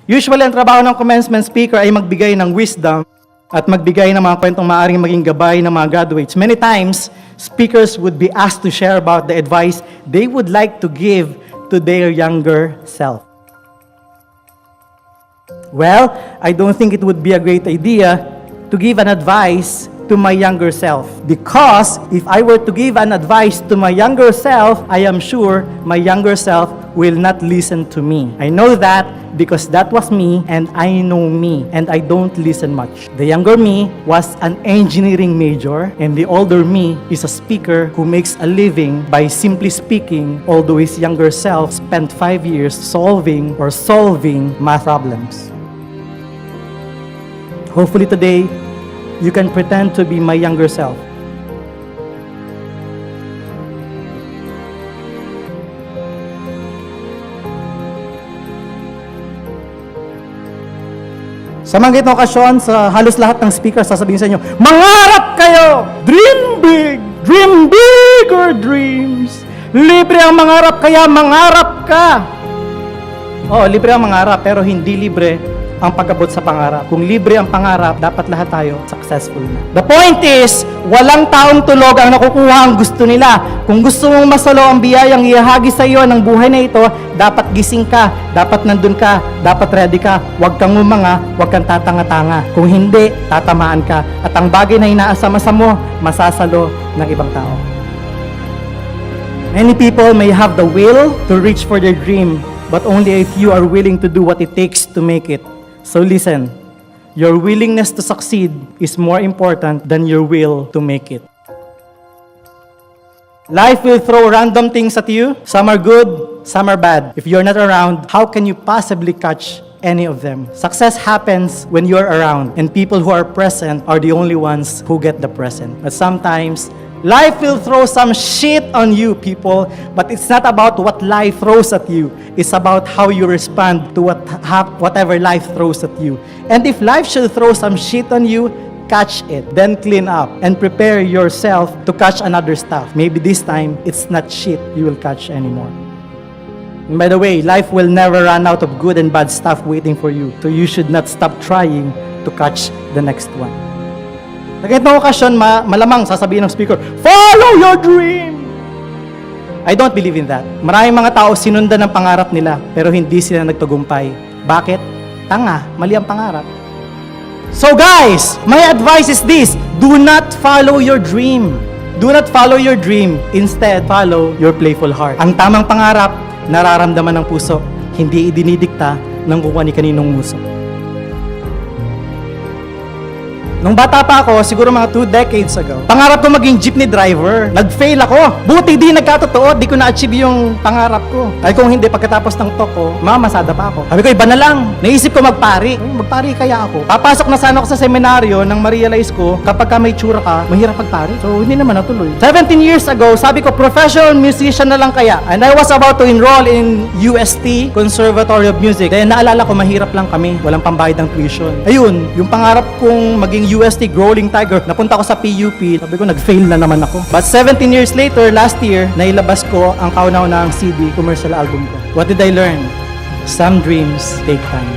Usually, ang trabaho ng commencement speaker ay magbigay ng wisdom at magbigay ng mga kwentong maaaring maging gabay ng mga graduates. Many times, speakers would be asked to share about the advice they would like to give to their younger self. Well, I don't think it would be a great idea to give an advice to my younger self. Because if I were to give an advice to my younger self, I am sure my younger self will not listen to me. I know that because that was me and I know me and I don't listen much. The younger me was an engineering major and the older me is a speaker who makes a living by simply speaking, although his younger self spent 5 years solving math problems. Hopefully today, you can pretend to be my younger self. Sa mga ganitong okasyon, sa halos lahat ng speakers, sasabihin sa inyo, mangarap kayo! Dream big! Dream bigger dreams! Libre ang mangarap, kaya mangarap ka! Oo, libre ang mangarap, pero hindi libre ang pag-abot sa pangarap. Kung libre ang pangarap, dapat lahat tayo successful na. The point is, walang taong tulog ang nakukuha ang gusto nila. Kung gusto mong masalo ang biyayang ihahagi sa iyo ng buhay na ito, dapat gising ka, dapat nandun ka, dapat ready ka. Huwag kang umanga, huwag kang tatanga-tanga. Kung hindi, tatamaan ka. At ang bagay na inaasam-asam mo, masasalo ng ibang tao. Many people may have the will to reach for their dream, but only if you are willing to do what it takes to make it. So listen, your willingness to succeed is more important than your will to make it. Life will throw random things at you. Some are good, some are bad. If you're not around, how can you possibly catch any of them? Success happens when you're around, and people who are present are the only ones who get the present. But sometimes, life will throw some shit on you, people, but it's not about what life throws at you. It's about how you respond to whatever life throws at you. And if life should throw some shit on you, catch it, then clean up, and prepare yourself to catch another stuff. Maybe this time, it's not shit you will catch anymore. And by the way, life will never run out of good and bad stuff waiting for you, so you should not stop trying to catch the next one. Sa ganitong okasyon, malamang sasabihin ng speaker, follow your dream! I don't believe in that. Maraming mga tao sinundan ng pangarap nila, pero hindi sila nagtagumpay. Bakit? Tanga, mali ang pangarap. So guys, my advice is this, do not follow your dream. Do not follow your dream. Instead, follow your playful heart. Ang tamang pangarap, nararamdaman ng puso, hindi idinidikta ng kung kaninong muso. Nung bata pa ako, siguro mga 2 decades ago, pangarap ko maging jeepney driver. Nag-fail ako. Buti di nagkatotoo, di ko na-achieve yung pangarap ko. Ay kung hindi, pagkatapos ng talk ko, mamasada pa ako. Sabi ko, iba na lang. Naisip ko magpari. Magpari kaya ako. Papasok na sana ako sa seminaryo nang ma-realize ko, kapag ka may tsura ka, mahirap magpari. So, hindi naman natuloy. 17 years ago, sabi ko, professional musician na lang kaya. And I was about to enroll in UST, Conservatory of Music. Kaya naalala ko, mahirap lang kami. Walang pambayad ng tuition. Ayun, yung pangarap kong maging UST Growling Tiger, napunta ko sa PUP, sabi ko nag-fail na naman ako. But 17 years later, last year, nailabas ko ang kauna-unahang CD, commercial album ko. What did I learn? Some dreams take time.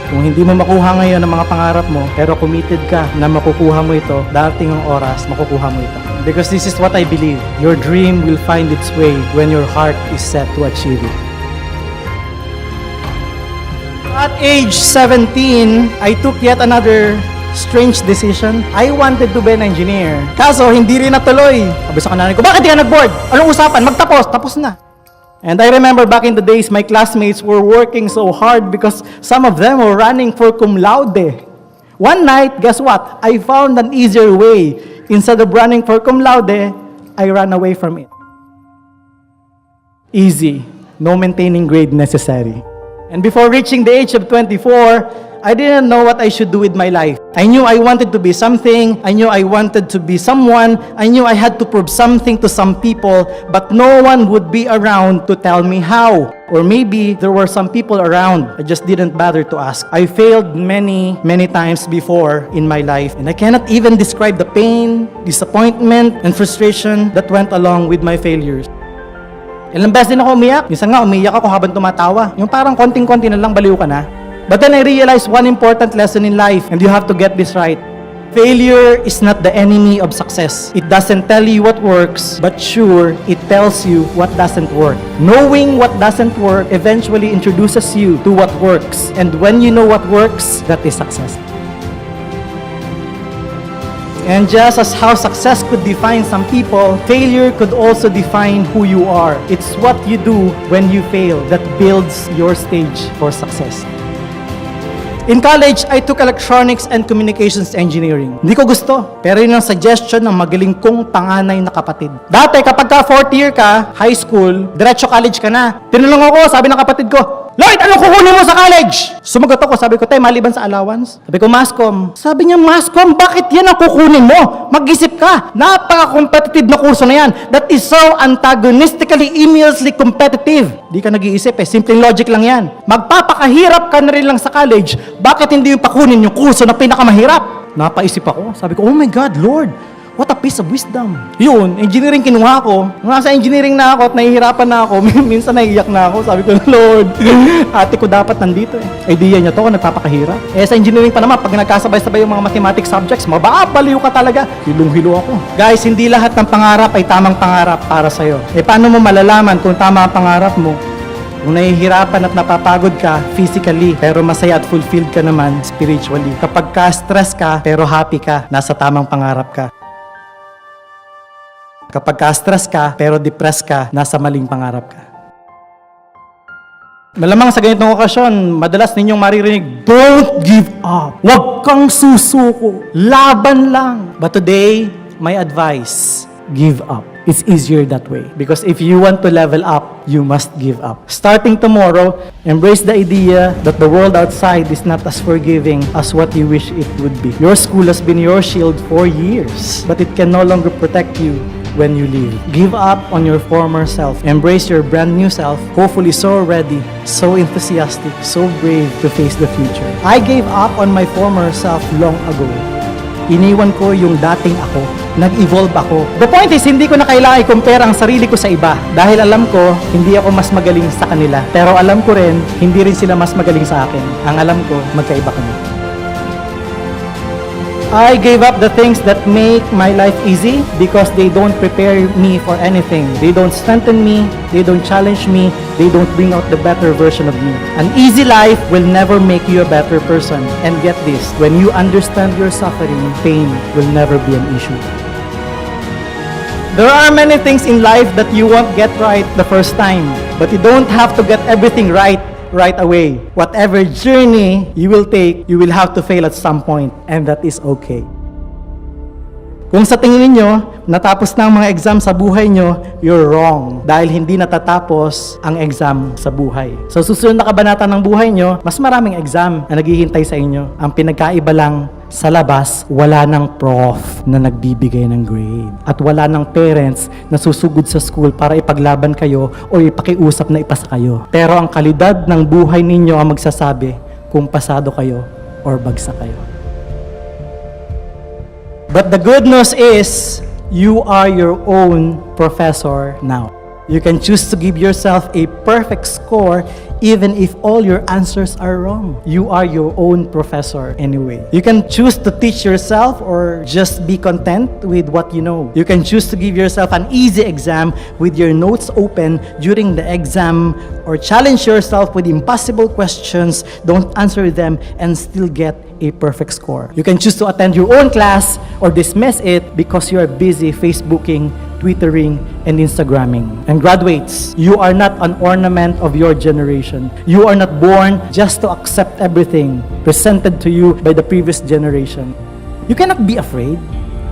Kung hindi mo makuha ngayon ang mga pangarap mo, pero committed ka na makukuha mo ito, darating ang oras, makukuha mo ito. Because this is what I believe. Your dream will find its way when your heart is set to achieve it. At age 17, I took yet another strange decision. I wanted to be an engineer. Kaso, hindi rin natuloy. Sabi sa kananay ko, bakit di ka nag-board? Anong usapan? Magtapos. Tapos na. And I remember back in the days, my classmates were working so hard because some of them were running for cum laude. One night, guess what? I found an easier way. Instead of running for cum laude, I ran away from it. Easy. No maintaining grade necessary. And before reaching the age of 24, I didn't know what I should do with my life. I knew I wanted to be something. I knew I wanted to be someone. I knew I had to prove something to some people, but no one would be around to tell me how. Or maybe there were some people around. I just didn't bother to ask. I failed many times before in my life, and I cannot even describe the pain, disappointment, and frustration that went along with my failures. Ilang beses din ako umiyak. Minsan nga umiyak ako habang tumatawa. Yung parang konting-konti na lang baliw ka na. But then I realized one important lesson in life, and you have to get this right. Failure is not the enemy of success. It doesn't tell you what works, but sure, it tells you what doesn't work. Knowing what doesn't work eventually introduces you to what works. And when you know what works, that is success. And just as how success could define some people, failure could also define who you are. It's what you do when you fail that builds your stage for success. In college, I took electronics and communications engineering. Hindi ko gusto, pero yun ang suggestion ng magaling kong panganay na kapatid. Dati, kapag ka fourth year ka, high school, diretso college ka na. Tinanong ako, sabi ng kapatid ko, Lloyd, anong kukunin mo sa college? Sumagot ako, sabi ko, tay, maliban sa allowance. Sabi ko, Masscom. Sabi niya, Masscom, bakit yan ang kukunin mo? Mag-isip ka. Napaka-competitive na kurso na yan. That is so antagonistically, immensely competitive. Di ka nag-iisip simpleng logic lang yan. Magpapakahirap ka na rin lang sa college. Bakit hindi yung pakunin yung kurso na pinakamahirap? Napaisip ako. Sabi ko, oh my God, Lord. What a piece of wisdom. Yun, engineering kinuha ko. Nung nasa engineering na ako at nahihirapan na ako, minsan naiiyak na ako. Sabi ko, Lord, ate ko dapat nandito Idea niya to, ako nagpapakahirap. Sa engineering pa naman, pag nagkasabay-sabay yung mga mathematics subjects, mababaliw ka talaga. Hilong-hilo ako. Guys, hindi lahat ng pangarap ay tamang pangarap para sa'yo. Paano mo malalaman kung tama ang pangarap mo? Kung nahihirapan at napapagod ka physically, pero masaya at fulfilled ka naman spiritually. Kapag ka-stress ka, pero happy ka, nasa tamang pangarap ka. Kapag ka-stress ka, pero depressed ka, nasa maling pangarap ka. Malamang sa ganitong okasyon, madalas ninyong maririnig, don't give up. Huwag kang susuko. Laban lang. But today, my advice, give up. It's easier that way. Because if you want to level up, you must give up. Starting tomorrow, embrace the idea that the world outside is not as forgiving as what you wish it would be. Your school has been your shield for years, but it can no longer protect you when you leave. Give up on your former self. Embrace your brand new self, hopefully so ready, so enthusiastic, so brave to face the future. I gave up on my former self long ago. Iniwan ko yung dating ako. Nag-evolve ako. The point is, hindi ko na kailangan i-compare ang sarili ko sa iba. Dahil alam ko, hindi ako mas magaling sa kanila. Pero alam ko rin, hindi rin sila mas magaling sa akin. Ang alam ko, magkaiba kami. I gave up the things that make my life easy because they don't prepare me for anything. They don't strengthen me, they don't challenge me, they don't bring out the better version of me. An easy life will never make you a better person. And get this, when you understand your suffering, pain will never be an issue. There are many things in life that you won't get right the first time, but you don't have to get everything right away. Whatever journey you will take, you will have to fail at some point, and that is okay. Kung sa tingin niyo, natapos na ang mga exam sa buhay niyo, you're wrong. Dahil hindi natatapos ang exam sa buhay. Sa susunod na kabanata ng buhay niyo, mas maraming exam na naghihintay sa inyo. Ang pinagkaiba lang, sa labas, wala ng prof na nagbibigay ng grade. At wala ng parents na susugod sa school para ipaglaban kayo o ipakiusap na ipasa kayo. Pero ang kalidad ng buhay ninyo ang magsasabi kung pasado kayo or bagsak kayo. But the good news is, you are your own professor now. You can choose to give yourself a perfect score even if all your answers are wrong. You are your own professor anyway. You can choose to teach yourself or just be content with what you know. You can choose to give yourself an easy exam with your notes open during the exam, or challenge yourself with impossible questions, don't answer them, and still get a perfect score. You can choose to attend your own class or dismiss it because you are busy Facebooking, Twittering, and Instagramming. And graduates, you are not an ornament of your generation. You are not born just to accept everything presented to you by the previous generation. You cannot be afraid.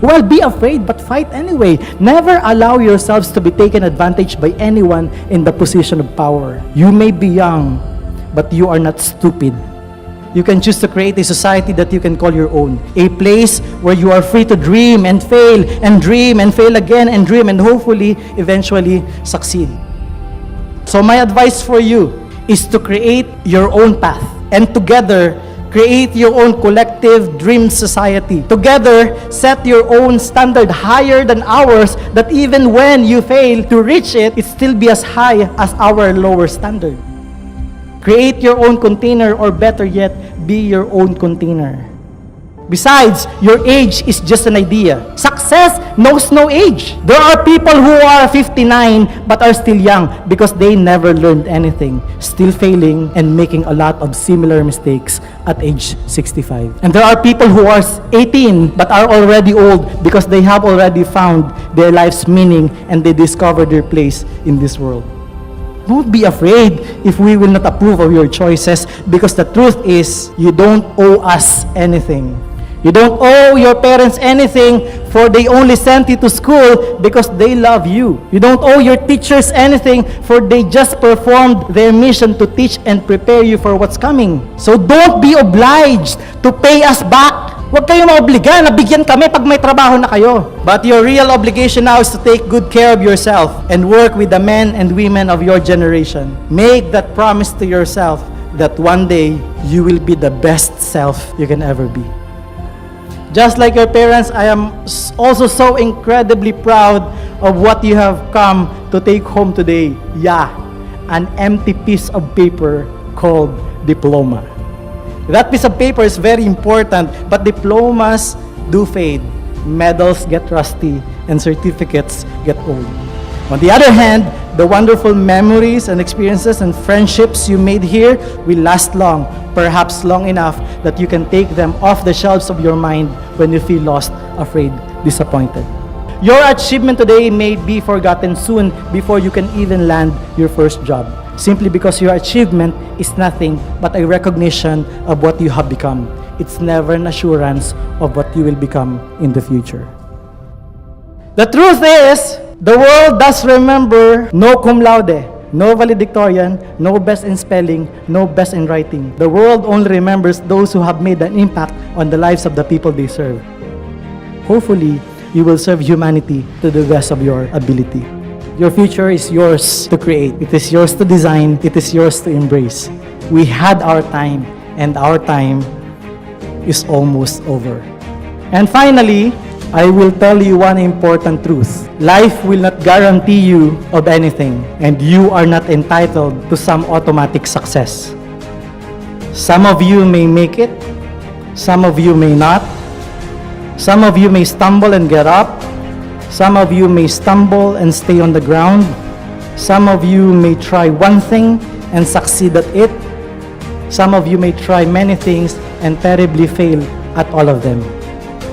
Well, be afraid, but fight anyway. Never allow yourselves to be taken advantage by anyone in the position of power. You may be young, but you are not stupid. You can choose to create a society that you can call your own. A place where you are free to dream and fail again and dream and hopefully eventually succeed. So my advice for you is to create your own path, and together create your own collective dream society. Together, set your own standard higher than ours, that even when you fail to reach it, it still be as high as our lower standard. Create your own container, or better yet, be your own container. Besides, your age is just an idea. Success knows no age. There are people who are 59 but are still young because they never learned anything, still failing and making a lot of similar mistakes at age 65. And there are people who are 18 but are already old because they have already found their life's meaning and they discovered their place in this world. Don't be afraid if we will not approve of your choices, because the truth is, you don't owe us anything. You don't owe your parents anything, for they only sent you to school because they love you. You don't owe your teachers anything, for they just performed their mission to teach and prepare you for what's coming. So don't be obliged to pay us back. Huwag kayong maobliga na bigyan kami pag may trabaho na kayo. But your real obligation now is to take good care of yourself and work with the men and women of your generation. Make that promise to yourself that one day you will be the best self you can ever be. Just like your parents, I am also so incredibly proud of what you have come to take home today. Yeah, an empty piece of paper called diploma. That piece of paper is very important, but diplomas do fade. Medals get rusty, and certificates get old. On the other hand, the wonderful memories and experiences and friendships you made here will last long, perhaps long enough that you can take them off the shelves of your mind when you feel lost, afraid, disappointed. Your achievement today may be forgotten soon before you can even land your first job, simply because your achievement is nothing but a recognition of what you have become. It's never an assurance of what you will become in the future. The truth is, the world does remember no cum laude, no valedictorian, no best in spelling, no best in writing. The world only remembers those who have made an impact on the lives of the people they serve. Hopefully, you will serve humanity to the best of your ability. Your future is yours to create. It is yours to design. It is yours to embrace. We had our time, and our time is almost over. And finally, I will tell you one important truth. Life will not guarantee you of anything, and you are not entitled to some automatic success. Some of you may make it, some of you may not. Some of you may stumble and get up. Some of you may stumble and stay on the ground. Some of you may try one thing and succeed at it. Some of you may try many things and terribly fail at all of them.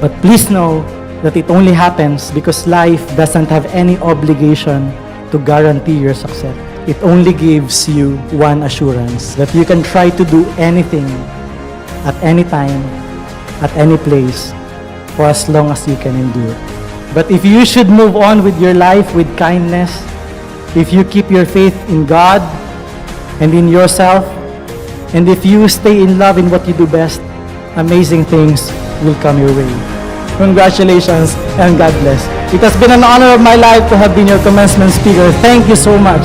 But please know that it only happens because life doesn't have any obligation to guarantee your success. It only gives you one assurance, that you can try to do anything, at any time, at any place, for as long as you can endure. But if you should move on with your life with kindness, if you keep your faith in God and in yourself, and if you stay in love in what you do best, amazing things will come your way. Congratulations and God bless. It has been an honor of my life to have been your commencement speaker. Thank you so much.